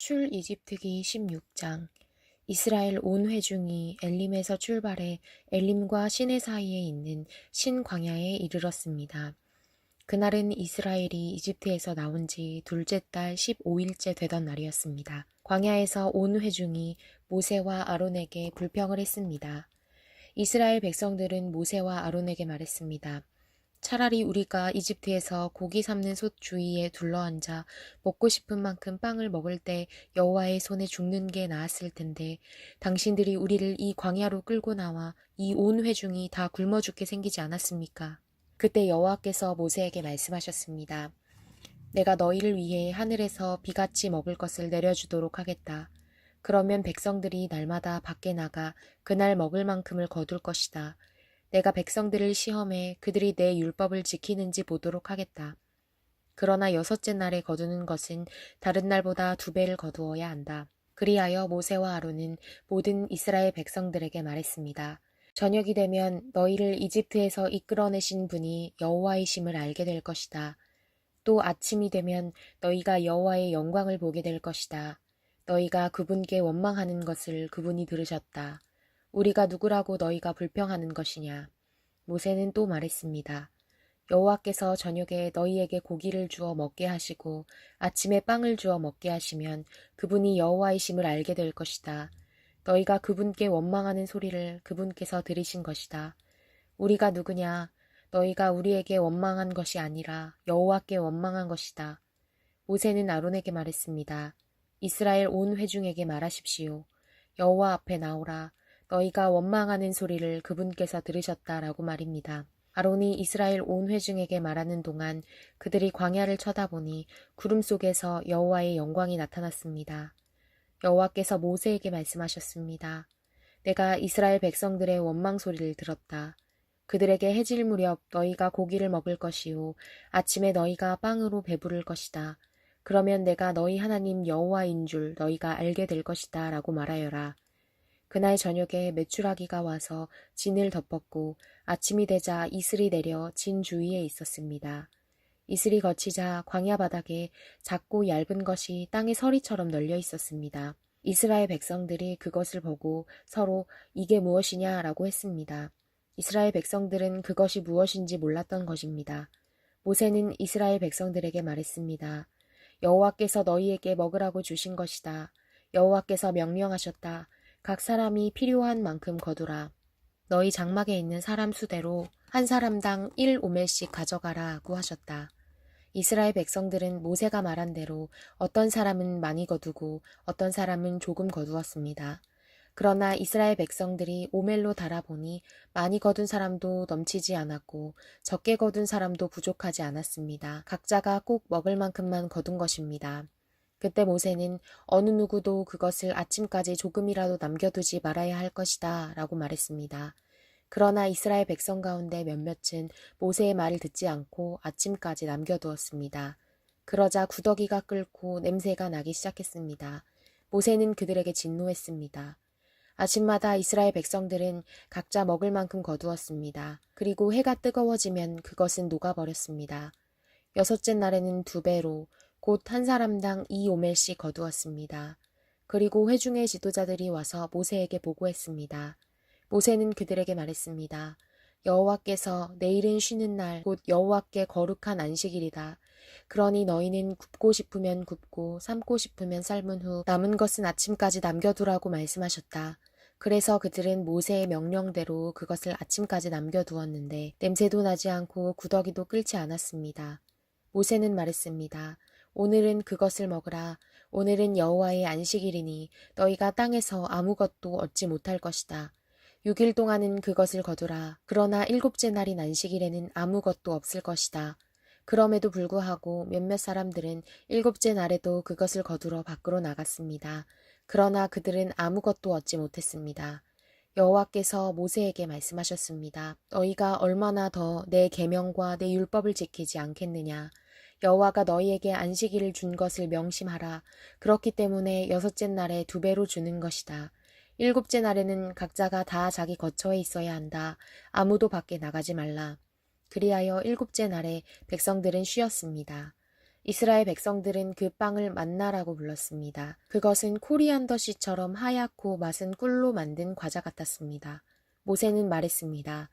출이집트기 16장. 이스라엘 온 회중이 엘림에서 출발해 엘림과 시내 사이에 있는 신광야에 이르렀습니다. 그날은 이스라엘이 이집트에서 나온 지 둘째 달 15일째 되던 날이었습니다. 광야에서 온 회중이 모세와 아론에게 불평을 했습니다. 이스라엘 백성들은 모세와 아론에게 말했습니다. 차라리 우리가 이집트에서 고기 삶는 솥 주위에 둘러앉아 먹고 싶은 만큼 빵을 먹을 때 여호와의 손에 죽는 게 나았을 텐데 당신들이 우리를 이 광야로 끌고 나와 이 온 회중이 다 굶어 죽게 생기지 않았습니까? 그때 여호와께서 모세에게 말씀하셨습니다. 내가 너희를 위해 하늘에서 비같이 먹을 것을 내려주도록 하겠다. 그러면 백성들이 날마다 밖에 나가 그날 먹을 만큼을 거둘 것이다. 내가 백성들을 시험해 그들이 내 율법을 지키는지 보도록 하겠다. 그러나 여섯째 날에 거두는 것은 다른 날보다 2배를 거두어야 한다. 그리하여 모세와 아론은 모든 이스라엘 백성들에게 말했습니다. 저녁이 되면 너희를 이집트에서 이끌어내신 분이 여호와이심을 알게 될 것이다. 또 아침이 되면 너희가 여호와의 영광을 보게 될 것이다. 너희가 그분께 원망하는 것을 그분이 들으셨다. 우리가 누구라고 너희가 불평하는 것이냐. 모세는 또 말했습니다. 여호와께서 저녁에 너희에게 고기를 주어 먹게 하시고 아침에 빵을 주어 먹게 하시면 그분이 여호와이심을 알게 될 것이다. 너희가 그분께 원망하는 소리를 그분께서 들으신 것이다. 우리가 누구냐? 너희가 우리에게 원망한 것이 아니라 여호와께 원망한 것이다. 모세는 아론에게 말했습니다. 이스라엘 온 회중에게 말하십시오. 여호와 앞에 나오라. 너희가 원망하는 소리를 그분께서 들으셨다라고 말입니다. 아론이 이스라엘 온 회중에게 말하는 동안 그들이 광야를 쳐다보니 구름 속에서 여호와의 영광이 나타났습니다. 여호와께서 모세에게 말씀하셨습니다. 내가 이스라엘 백성들의 원망 소리를 들었다. 그들에게 해질 무렵 너희가 고기를 먹을 것이요 아침에 너희가 빵으로 배부를 것이다. 그러면 내가 너희 하나님 여호와인 줄 너희가 알게 될 것이다 라고 말하여라. 그날 저녁에 메추라기가 와서 진을 덮었고 아침이 되자 이슬이 내려 진 주위에 있었습니다. 이슬이 거치자 광야 바닥에 작고 얇은 것이 땅에 서리처럼 널려 있었습니다. 이스라엘 백성들이 그것을 보고 서로 이게 무엇이냐라고 했습니다. 이스라엘 백성들은 그것이 무엇인지 몰랐던 것입니다. 모세는 이스라엘 백성들에게 말했습니다. 여호와께서 너희에게 먹으라고 주신 것이다. 여호와께서 명령하셨다. 각 사람이 필요한 만큼 거두라. 너희 장막에 있는 사람 수대로 한 사람당 1오멜씩 가져가라고 하셨다. 이스라엘 백성들은 모세가 말한 대로 어떤 사람은 많이 거두고 어떤 사람은 조금 거두었습니다. 그러나 이스라엘 백성들이 오멜로 달아보니 많이 거둔 사람도 넘치지 않았고 적게 거둔 사람도 부족하지 않았습니다. 각자가 꼭 먹을 만큼만 거둔 것입니다. 그때 모세는 어느 누구도 그것을 아침까지 조금이라도 남겨두지 말아야 할 것이다 라고 말했습니다. 그러나 이스라엘 백성 가운데 몇몇은 모세의 말을 듣지 않고 아침까지 남겨두었습니다. 그러자 구더기가 끓고 냄새가 나기 시작했습니다. 모세는 그들에게 진노했습니다. 아침마다 이스라엘 백성들은 각자 먹을 만큼 거두었습니다. 그리고 해가 뜨거워지면 그것은 녹아버렸습니다. 여섯째 날에는 2배로 곧 한 사람당 2오멜씩 거두었습니다. 그리고 회중의 지도자들이 와서 모세에게 보고했습니다. 모세는 그들에게 말했습니다. 여호와께서 내일은 쉬는 날 곧 여호와께 거룩한 안식일이다. 그러니 너희는 굽고 싶으면 굽고 삶고 싶으면 삶은 후 남은 것은 아침까지 남겨두라고 말씀하셨다. 그래서 그들은 모세의 명령대로 그것을 아침까지 남겨두었는데 냄새도 나지 않고 구더기도 끓지 않았습니다. 모세는 말했습니다. 오늘은 그것을 먹으라. 오늘은 여호와의 안식일이니 너희가 땅에서 아무것도 얻지 못할 것이다. 6일 동안은 그것을 거두라. 그러나 7째 날인 안식일에는 아무것도 없을 것이다. 그럼에도 불구하고 몇몇 사람들은 7째 날에도 그것을 거두러 밖으로 나갔습니다. 그러나 그들은 아무것도 얻지 못했습니다. 여호와께서 모세에게 말씀하셨습니다. 너희가 얼마나 더 내 계명과 내 율법을 지키지 않겠느냐. 여호와가 너희에게 안식일을 준 것을 명심하라. 그렇기 때문에 6째 날에 2배로 주는 것이다. 7째 날에는 각자가 다 자기 거처에 있어야 한다. 아무도 밖에 나가지 말라. 그리하여 7째 날에 백성들은 쉬었습니다. 이스라엘 백성들은 그 빵을 만나라고 불렀습니다. 그것은 코리안더 씨처럼 하얗고 맛은 꿀로 만든 과자 같았습니다. 모세는 말했습니다.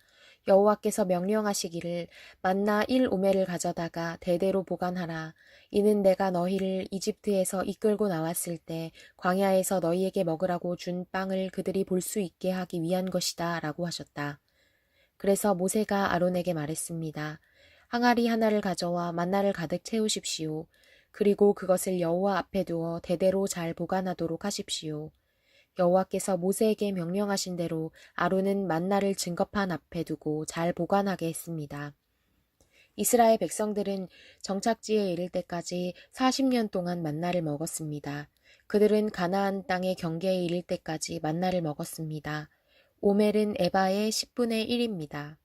여호와께서 명령하시기를 만나 1오멜을 가져다가 대대로 보관하라. 이는 내가 너희를 이집트에서 이끌고 나왔을 때 광야에서 너희에게 먹으라고 준 빵을 그들이 볼 수 있게 하기 위한 것이다 라고 하셨다. 그래서 모세가 아론에게 말했습니다. 항아리 하나를 가져와 만나를 가득 채우십시오. 그리고 그것을 여호와 앞에 두어 대대로 잘 보관하도록 하십시오. 여호와께서 모세에게 명령하신 대로 아론은 만나를 증거판 앞에 두고 잘 보관하게 했습니다. 이스라엘 백성들은 정착지에 이를 때까지 40년 동안 만나를 먹었습니다. 그들은 가나안 땅의 경계에 이를 때까지 만나를 먹었습니다. 오멜은 에바의 10분의 1입니다.